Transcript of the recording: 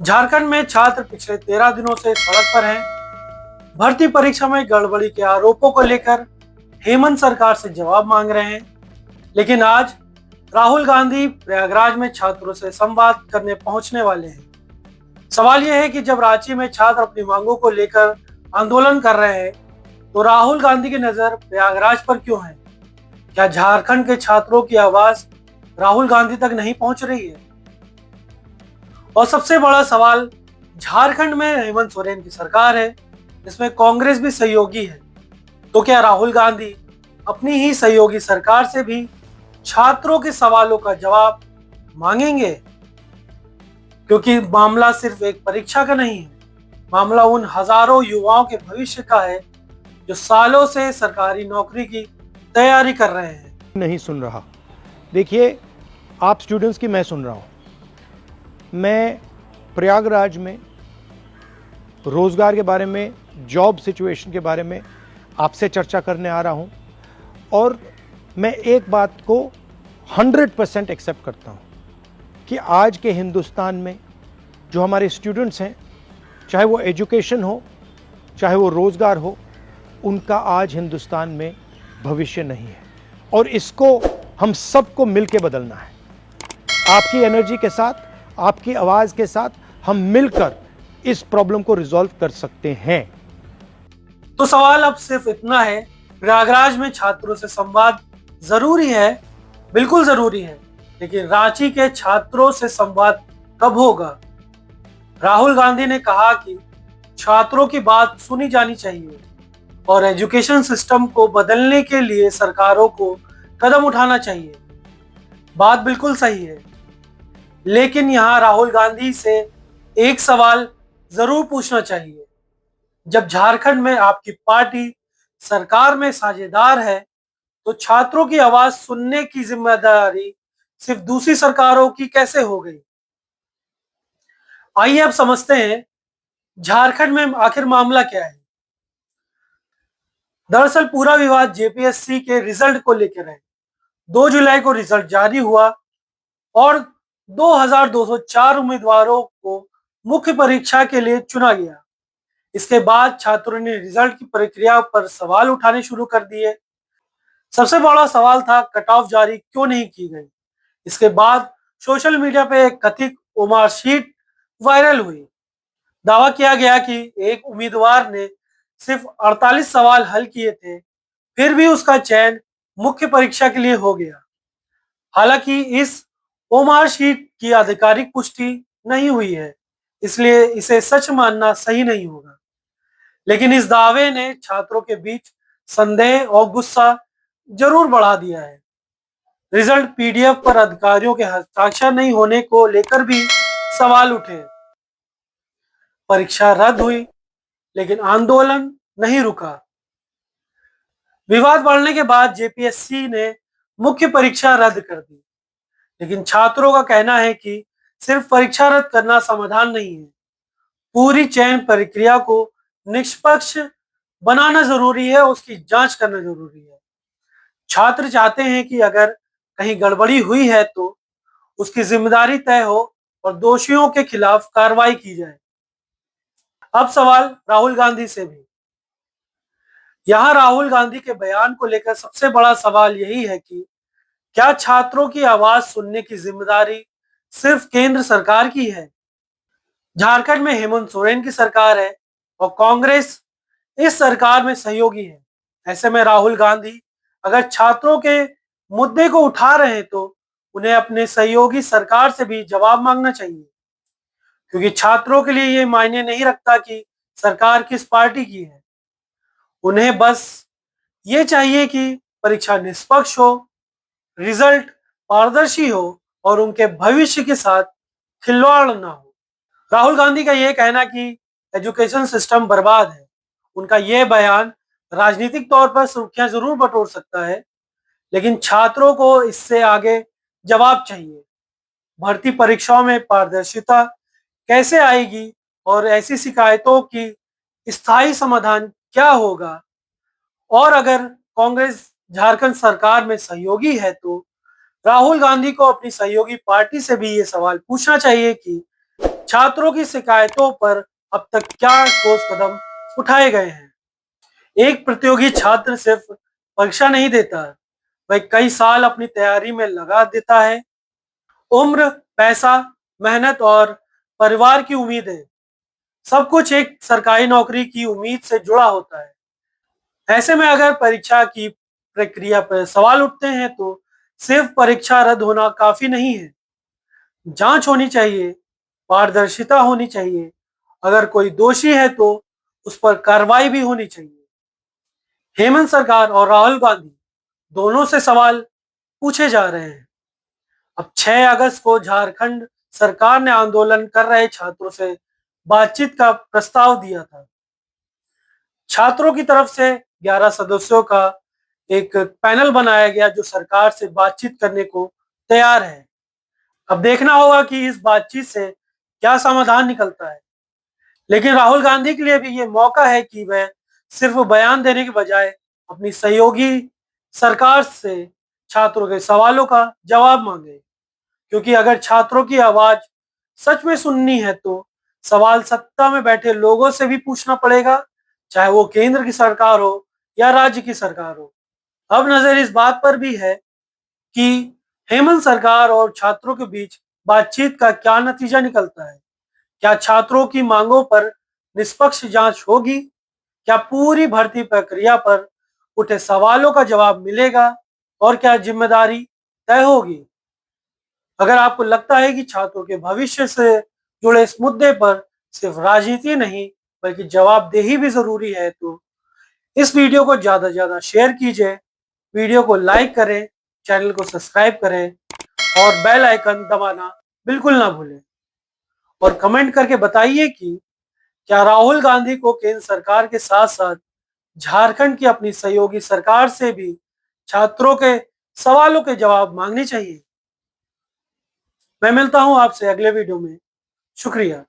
झारखंड में छात्र पिछले 13 दिनों से सड़क पर हैं। भर्ती परीक्षा में गड़बड़ी के आरोपों को लेकर हेमंत सरकार से जवाब मांग रहे हैं। लेकिन आज राहुल गांधी प्रयागराज में छात्रों से संवाद करने पहुंचने वाले हैं। सवाल यह है कि जब रांची में छात्र अपनी मांगों को लेकर आंदोलन कर रहे हैं, तो राहुल गांधी की नजर प्रयागराज पर क्यों है? क्या झारखंड के छात्रों की आवाज राहुल गांधी तक नहीं पहुंच रही है? और सबसे बड़ा सवाल, झारखंड में हेमंत सोरेन की सरकार है, जिसमें कांग्रेस भी सहयोगी है। तो क्या राहुल गांधी अपनी ही सहयोगी सरकार से भी छात्रों के सवालों का जवाब मांगेंगे? क्योंकि मामला सिर्फ एक परीक्षा का नहीं है, मामला उन हजारों युवाओं के भविष्य का है जो सालों से सरकारी नौकरी की तैयारी कर रहे हैं। नहीं सुन रहा। देखिए, आप स्टूडेंट्स की मैं सुन रहा हूँ। मैं प्रयागराज में रोज़गार के बारे में, जॉब सिचुएशन के बारे में आपसे चर्चा करने आ रहा हूँ और मैं एक बात को 100% एक्सेप्ट करता हूँ कि आज के हिंदुस्तान में जो हमारे स्टूडेंट्स हैं, चाहे वो एजुकेशन हो, चाहे वो रोज़गार हो, उनका आज हिंदुस्तान में भविष्य नहीं है और इसको हम सबको मिलके बदलना है। आपकी एनर्जी के साथ, आपकी आवाज़ के साथ हम मिलकर इस प्रॉब्लम को रिजॉल्व कर सकते हैं। तो सवाल अब सिर्फ इतना है, प्रयागराज में छात्रों से संवाद जरूरी है, बिल्कुल जरूरी है, लेकिन रांची के छात्रों से संवाद कब होगा? राहुल गांधी ने कहा कि छात्रों की बात सुनी जानी चाहिए और एजुकेशन सिस्टम को बदलने के लिए सरकारों को कदम उठाना चाहिए। बात बिल्कुल सही है, लेकिन यहाँ राहुल गांधी से एक सवाल जरूर पूछना चाहिए। जब झारखंड में आपकी पार्टी सरकार में साझेदार है, तो छात्रों की आवाज सुनने की जिम्मेदारी सिर्फ दूसरी सरकारों की कैसे हो गई? आइए अब समझते हैं झारखंड में आखिर मामला क्या है। दरअसल पूरा विवाद जेपीएससी के रिजल्ट को लेकर है। 2 जुलाई को रिजल्ट जारी हुआ और 2204 उम्मीदवारों को मुख्य परीक्षा के लिए चुना गया। इसके बाद छात्रों ने रिजल्ट की प्रक्रिया पर सवाल उठाने शुरू कर दिए। सबसे बड़ा सवाल था, कट ऑफ जारी क्यों नहीं की गई? इसके बाद सोशल मीडिया पे एक कथित ओमार शीट वायरल हुई। दावा किया गया कि एक उम्मीदवार ने सिर्फ 48 सवाल हल किए थे, फिर भी उसका चयन मुख्य परीक्षा के लिए हो गया। हालांकि इस ओमार शीट की आधिकारिक पुष्टि नहीं हुई है, इसलिए इसे सच मानना सही नहीं होगा। लेकिन इस दावे ने छात्रों के बीच संदेह और गुस्सा जरूर बढ़ा दिया है। रिजल्ट पीडीएफ पर अधिकारियों के हस्ताक्षर नहीं होने को लेकर भी सवाल उठे। परीक्षा रद्द हुई, लेकिन आंदोलन नहीं रुका। विवाद बढ़ने के बाद जेपीएससी ने मुख्य परीक्षा रद्द कर दी, लेकिन छात्रों का कहना है कि सिर्फ परीक्षा रद्द करना समाधान नहीं है। पूरी चयन प्रक्रिया को निष्पक्ष बनाना जरूरी है, उसकी जांच करना जरूरी है। छात्र चाहते हैं कि अगर कहीं गड़बड़ी हुई है तो उसकी जिम्मेदारी तय हो और दोषियों के खिलाफ कार्रवाई की जाए। अब सवाल राहुल गांधी से भी। यहाँ राहुल गांधी के बयान को लेकर सबसे बड़ा सवाल यही है कि क्या छात्रों की आवाज सुनने की जिम्मेदारी सिर्फ केंद्र सरकार की है? झारखंड में हेमंत सोरेन की सरकार है और कांग्रेस इस सरकार में सहयोगी है। ऐसे में राहुल गांधी अगर छात्रों के मुद्दे को उठा रहे हैं, तो उन्हें अपने सहयोगी सरकार से भी जवाब मांगना चाहिए, क्योंकि छात्रों के लिए ये मायने नहीं रखता कि सरकार किस पार्टी की है। उन्हें बस ये चाहिए कि परीक्षा निष्पक्ष हो, रिजल्ट पारदर्शी हो और उनके भविष्य के साथ खिलवाड़ ना हो। राहुल गांधी का यह कहना कि एजुकेशन सिस्टम बर्बाद है, उनका यह बयान राजनीतिक तौर पर सुर्खियां जरूर बटोर सकता है, लेकिन छात्रों को इससे आगे जवाब चाहिए। भर्ती परीक्षाओं में पारदर्शिता कैसे आएगी और ऐसी शिकायतों की स्थायी समाधान क्या होगा? और अगर कांग्रेस झारखंड सरकार में सहयोगी है, तो राहुल गांधी को अपनी सहयोगी पार्टी से भी ये सवाल पूछना चाहिए कि छात्रों की शिकायतों पर अब तक क्या ठोस कदम उठाए गए हैं? एक प्रतियोगी छात्र सिर्फ परीक्षा नहीं देता, वह कई साल अपनी तैयारी में लगा देता है। उम्र, पैसा, मेहनत और परिवार की उम्मीदें, सब कुछ एक सरकारी नौकरी की उम्मीद से जुड़ा होता है। ऐसे में अगर परीक्षा की प्रक्रिया पर सवाल उठते हैं तो सिर्फ परीक्षा रद्द होना काफी नहीं है। जांच होनी चाहिए, पारदर्शिता होनी चाहिए। अगर कोई दोषी है तो उस पर कार्रवाई भी होनी चाहिए। हेमंत सरकार और राहुल गांधी दोनों से सवाल पूछे जा रहे हैं। अब 6 अगस्त को झारखंड सरकार ने आंदोलन कर रहे छात्रों से बातचीत का प्रस्ताव दिया था। छात्रों की तरफ से 11 सदस्यों का एक पैनल बनाया गया जो सरकार से बातचीत करने को तैयार है। अब देखना होगा कि इस बातचीत से क्या समाधान निकलता है। लेकिन राहुल गांधी के लिए भी ये मौका है कि वह सिर्फ बयान देने के बजाय अपनी सहयोगी सरकार से छात्रों के सवालों का जवाब मांगे। क्योंकि अगर छात्रों की आवाज सच में सुननी है तो सवाल सत्ता में बैठे लोगों से भी पूछना पड़ेगा, चाहे वो केंद्र की सरकार हो या राज्य की सरकार हो। अब नजर इस बात पर भी है कि हेमंत सरकार और छात्रों के बीच बातचीत का क्या नतीजा निकलता है। क्या छात्रों की मांगों पर निष्पक्ष जांच होगी? क्या पूरी भर्ती प्रक्रिया पर उठे सवालों का जवाब मिलेगा? और क्या जिम्मेदारी तय होगी? अगर आपको लगता है कि छात्रों के भविष्य से जुड़े इस मुद्दे पर सिर्फ राजनीति नहीं बल्कि जवाबदेही भी जरूरी है तो इस वीडियो को ज्यादा से ज्यादा शेयर कीजिए, वीडियो को लाइक करें, चैनल को सब्सक्राइब करें और बेल आइकन दबाना बिल्कुल ना भूलें। और कमेंट करके बताइए कि क्या राहुल गांधी को केंद्र सरकार के साथ साथ झारखंड की अपनी सहयोगी सरकार से भी छात्रों के सवालों के जवाब मांगने चाहिए। मैं मिलता हूं आपसे अगले वीडियो में। शुक्रिया।